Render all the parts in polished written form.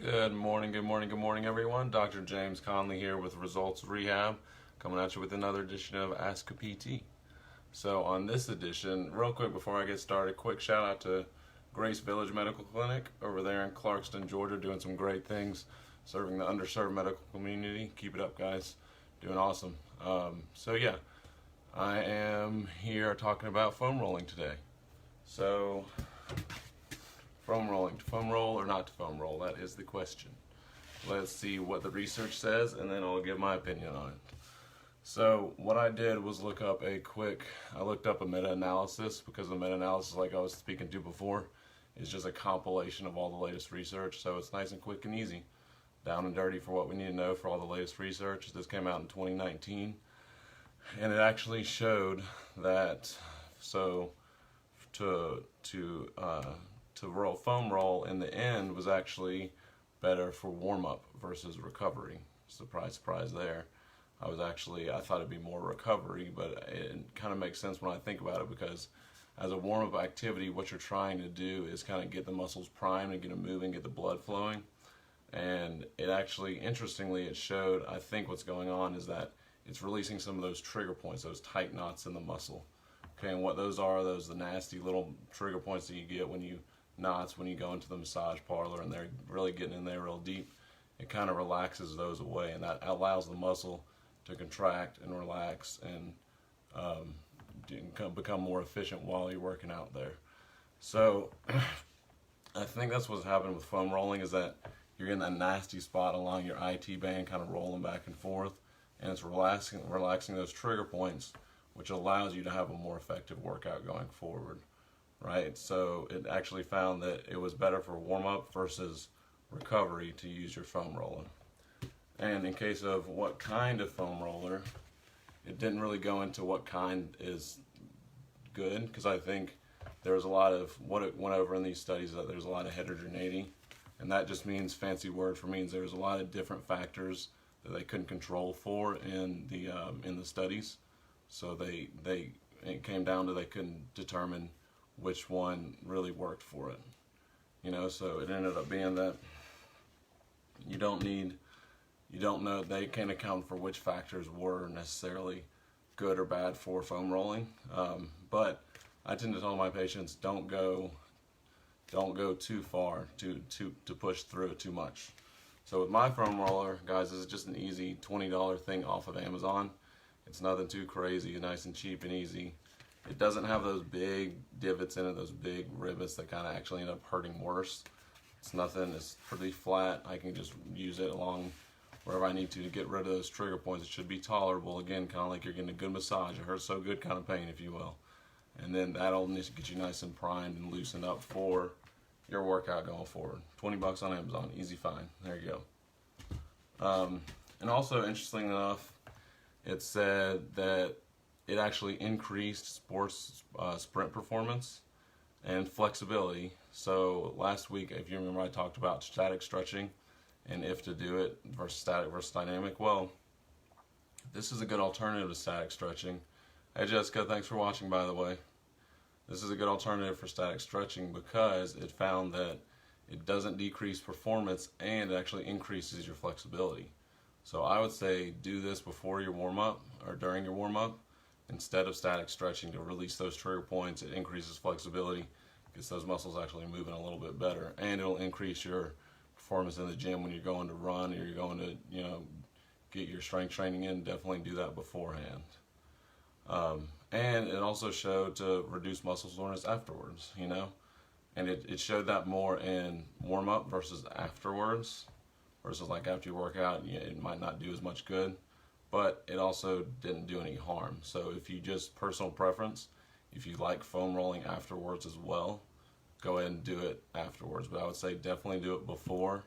Good morning, good morning, good morning, everyone. Dr. James Conley here with Results Rehab, coming at you with another edition of Ask a PT. So, on this edition, real quick before I get started, quick shout out to Grace Village Medical Clinic over there in Clarkston, Georgia, doing some great things, serving the underserved medical community. Keep it up, guys. Doing awesome. Yeah, I am here talking about foam rolling today. So, foam rolling, to foam roll or not to foam roll? That is the question. Let's see what the research says, and then I'll give my opinion on it. So what I did was I looked up a meta-analysis, because the meta-analysis, like I was speaking to before, is just a compilation of all the latest research. So it's nice and quick and easy, down and dirty for what we need to know for all the latest research. This came out in 2019, and it actually showed that to foam roll in the end was actually better for warm-up versus recovery. Surprise, surprise there. I thought it'd be more recovery, but it kind of makes sense when I think about it, because as a warm-up activity, what you're trying to do is kind of get the muscles primed and get them moving, get the blood flowing. And it actually, interestingly, it showed, I think what's going on is that it's releasing some of those trigger points, those tight knots in the muscle. Okay, and what those are, the nasty little trigger points that you get when you go into the massage parlor and they're really getting in there real deep. It kind of relaxes those away, and that allows the muscle to contract and relax and become more efficient while you're working out there. So I think that's what's happening with foam rolling, is that you're getting that nasty spot along your IT band, kind of rolling back and forth, and it's relaxing those trigger points, which allows you to have a more effective workout going forward. Right, so it actually found that it was better for warm-up versus recovery to use your foam roller. And in case of what kind of foam roller, it didn't really go into what kind is good, because I think there's a lot of, what it went over in these studies, that there's a lot of heterogeneity, and that just means, fancy word for means there's a lot of different factors that they couldn't control for in the studies. So it came down to, they couldn't determine which one really worked for it. So it ended up being that you don't know, they can't account for which factors were necessarily good or bad for foam rolling. But I tend to tell my patients, don't go too far to push through it too much. So with my foam roller, guys, this is just an easy $20 thing off of Amazon. It's nothing too crazy, nice and cheap and easy. It doesn't have those big divots in it, those big rivets that kind of actually end up hurting worse. It's nothing, it's pretty flat. I can just use it along wherever I need to get rid of those trigger points. It should be tolerable. Again, kind of like you're getting a good massage, a hurts so good kind of pain, if you will. And then that'll get you nice and primed and loosened up for your workout going forward. $20 on Amazon, easy find. There you go. And also, interestingly enough, it said that it actually increased sports sprint performance and flexibility. So last week, if you remember, I talked about static stretching and if to do it versus static versus dynamic. Well, this is a good alternative to static stretching. Hey Jessica, thanks for watching, by the way. This is a good alternative for static stretching because it found that it doesn't decrease performance and it actually increases your flexibility. So I would say do this before your warm-up or during your warm-up instead of static stretching, to release those trigger points. It increases flexibility, gets those muscles actually moving a little bit better, and it'll increase your performance in the gym when you're going to run or you're going to get your strength training in. Definitely do that beforehand. And it also showed to reduce muscle soreness afterwards, and it showed that more in warm-up versus afterwards, versus like after you work out, it might not do as much good, but it also didn't do any harm. So if you just, personal preference, if you like foam rolling afterwards as well, go ahead and do it afterwards. But I would say definitely do it before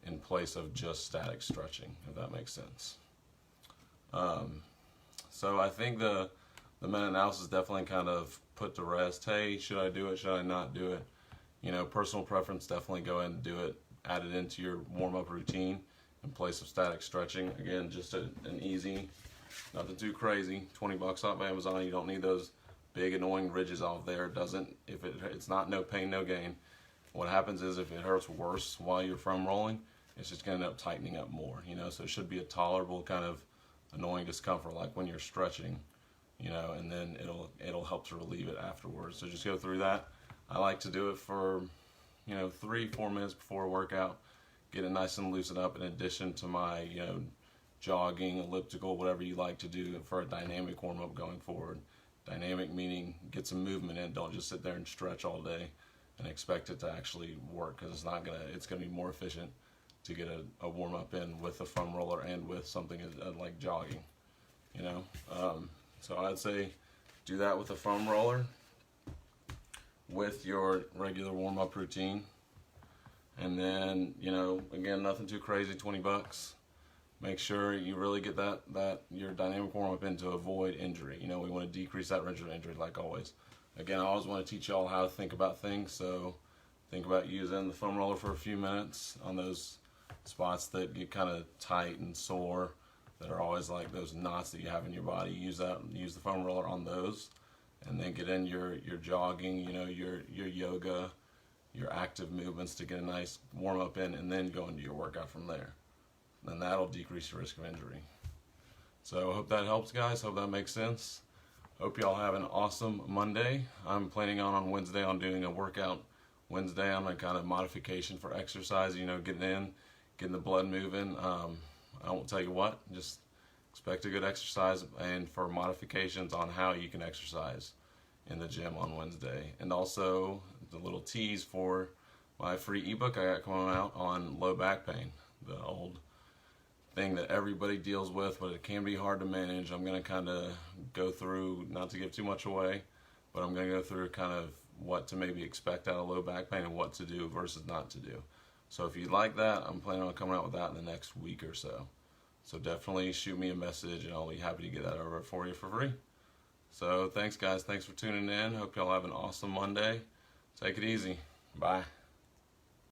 in place of just static stretching, if that makes sense. So I think the meta-analysis definitely kind of put to rest, hey, should I do it, should I not do it? Personal preference, definitely go ahead and do it. Add it into your warm-up routine in place of static stretching. Again, just an easy, nothing too crazy, $20 off Amazon. You don't need those big annoying ridges off there. It's not no pain, no gain. what happens is if it hurts worse while you're foam rolling, it's just going to end up tightening up more, so it should be a tolerable kind of annoying discomfort like when you're stretching, and then it'll help to relieve it afterwards. So just go through that. I like to do it for 3-4 minutes before a workout, get it nice and loosened up, in addition to my jogging, elliptical, whatever you like to do for a dynamic warm-up going forward. Dynamic meaning get some movement in, don't just sit there and stretch all day and expect it to actually work, because it's gonna be more efficient to get a warm-up in with a foam roller and with something like jogging, so I'd say do that with a foam roller with your regular warm-up routine, and then again, nothing too crazy, $20. Make sure you really get that your dynamic warm-up in to avoid injury. We want to decrease that risk of injury, like always. Again, I always want to teach y'all how to think about things, so think about using the foam roller for a few minutes on those spots that get kind of tight and sore, that are always like those knots that you have in your body. Use the foam roller on those, and then get in your jogging, your yoga, your active movements to get a nice warm up in, and then go into your workout from there. Then that'll decrease your risk of injury. So I hope that helps, guys. Hope that makes sense. Hope y'all have an awesome Monday. I'm planning on Wednesday on doing a workout Wednesday on a kind of modification for exercise, getting the blood moving. I won't tell you what, just expect a good exercise, and for modifications on how you can exercise in the gym on Wednesday. And also the little tease for my free ebook I got coming out on low back pain, the old thing that everybody deals with, but it can be hard to manage. I'm going to kind of go through, not to give too much away, but I'm going to go through kind of what to maybe expect out of low back pain and what to do versus not to do. So if you like that, I'm planning on coming out with that in the next week or so. So definitely shoot me a message, and I'll be happy to get that over for you for free. So thanks, guys. Thanks for tuning in. Hope y'all have an awesome Monday. Take it easy. Bye.